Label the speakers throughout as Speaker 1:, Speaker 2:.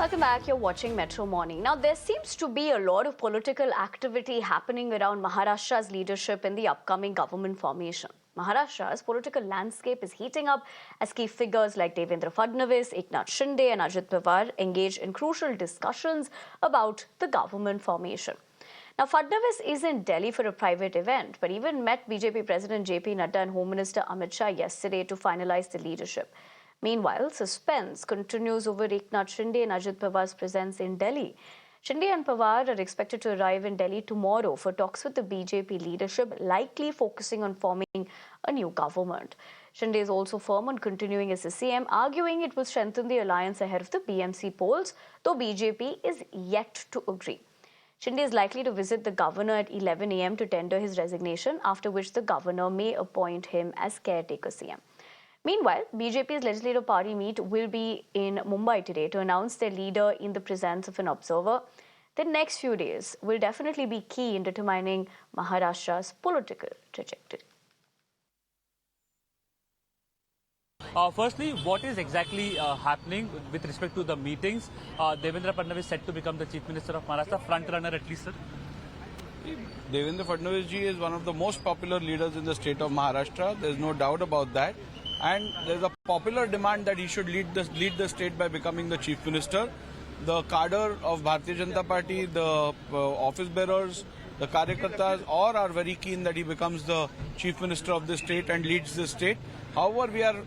Speaker 1: Welcome back. You're watching Metro Morning. Now, there seems to be a lot of political activity happening around Maharashtra's leadership in the upcoming government formation. Maharashtra's political landscape is heating up as key figures like Devendra Fadnavis, Eknath Shinde, and Ajit Pawar engage in crucial discussions about the government formation. Now, Fadnavis is in Delhi for a private event, but even met BJP President JP Nadda and Home Minister Amit Shah yesterday to finalize the leadership. Meanwhile, suspense continues over Eknath Shinde and Ajit Pawar's presence in Delhi. Shinde and Pawar are expected to arrive in Delhi tomorrow for talks with the BJP leadership, likely focusing on forming a new government. Shinde is also firm on continuing as the CM, arguing it will strengthen the alliance ahead of the BMC polls, though BJP is yet to agree. Shinde is likely to visit the governor at 11 a.m. to tender his resignation, after which the governor may appoint him as caretaker CM. Meanwhile, BJP's legislative party meet will be in Mumbai today to announce their leader in the presence of an observer. The next few days will definitely be key in determining Maharashtra's political trajectory.
Speaker 2: Firstly, what is exactly happening with respect to the meetings? Devendra Fadnavis said to become the Chief Minister of Maharashtra, front runner at least, sir?
Speaker 3: Devendra Fadnavis ji is one of the most popular leaders in the state of Maharashtra. There is no doubt about that. And there is a popular demand that he should lead the state by becoming the Chief Minister. The cadre of Bharatiya Janata Party, the office bearers, the Karyakartas, all are very keen that he becomes the Chief Minister of the state and leads the state. However, we are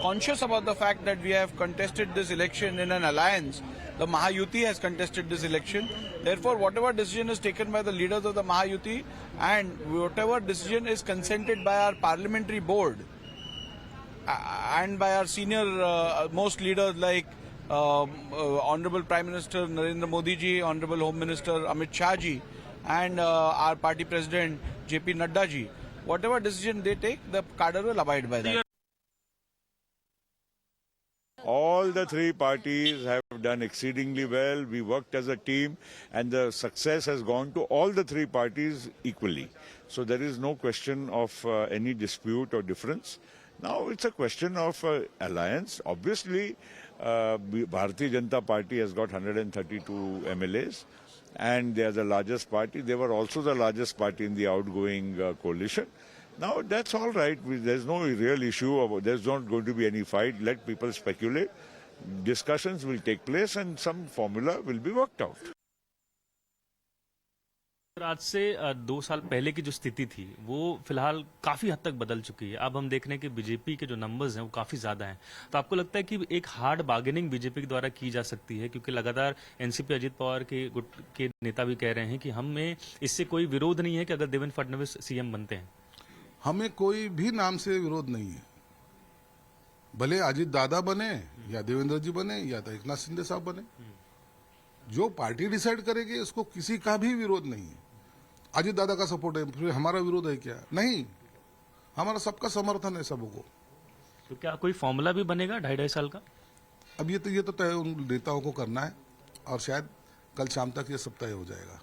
Speaker 3: conscious about the fact that we have contested this election in an alliance. The Mahayuti has contested this election. Therefore, whatever decision is taken by the leaders of the Mahayuti and whatever decision is consented by our parliamentary board and by our senior most leaders like Honorable Prime Minister Narendra Modi ji, Honorable Home Minister Amit Shah ji, and our party President JP Nadda ji, whatever decision they take, the cadre will abide by that.
Speaker 4: All the three parties have done exceedingly well. We worked as a team and the success has gone to all the three parties equally. So there is no question of any dispute or difference. Now it's a question of alliance. Obviously, Bharatiya Janata Party has got 132 MLAs and they are the largest party. They were also the largest party in the outgoing coalition. Now that's all right. There's no real issue. There's not going to be any fight. Let people speculate. Discussions will take place and some formula will be worked out.
Speaker 2: आज से 2 साल पहले की जो स्थिति थी वो फिलहाल काफी हद तक बदल चुकी है। अब हम देख रहे हैं कि बीजेपी के जो नंबर्स हैं वो काफी ज्यादा हैं। तो आपको लगता है कि एक हार्ड बार्गेनिंग बीजेपी के द्वारा की जा सकती है, क्योंकि लगातार एनसीपी अजीत पवार के गुट के नेता भी कह रहे हैं कि हमें इससे कोई विरोध नहीं है कि अगर देवेंद्र फडणवीस सीएम बनते हैं।
Speaker 5: हमें कोई भी नाम से विरोध नहीं है, भले अजीत दादा बने या देवेंद्र जी बने या तो एकनाथ शिंदे साहब बने, जो पार्टी डिसाइड करेगी उसको किसी का भी विरोध नहीं है। अजीत दादा का सपोर्ट है, फिर हमारा विरोध है क्या? नहीं, हमारा सबका समर्थन है सबको।
Speaker 2: तो क्या कोई फॉर्मूला भी बनेगा 2.5 साल का?
Speaker 5: अब ये तो तय उन नेताओं को करना है और शायद कल शाम तक ये सब तय हो जाएगा।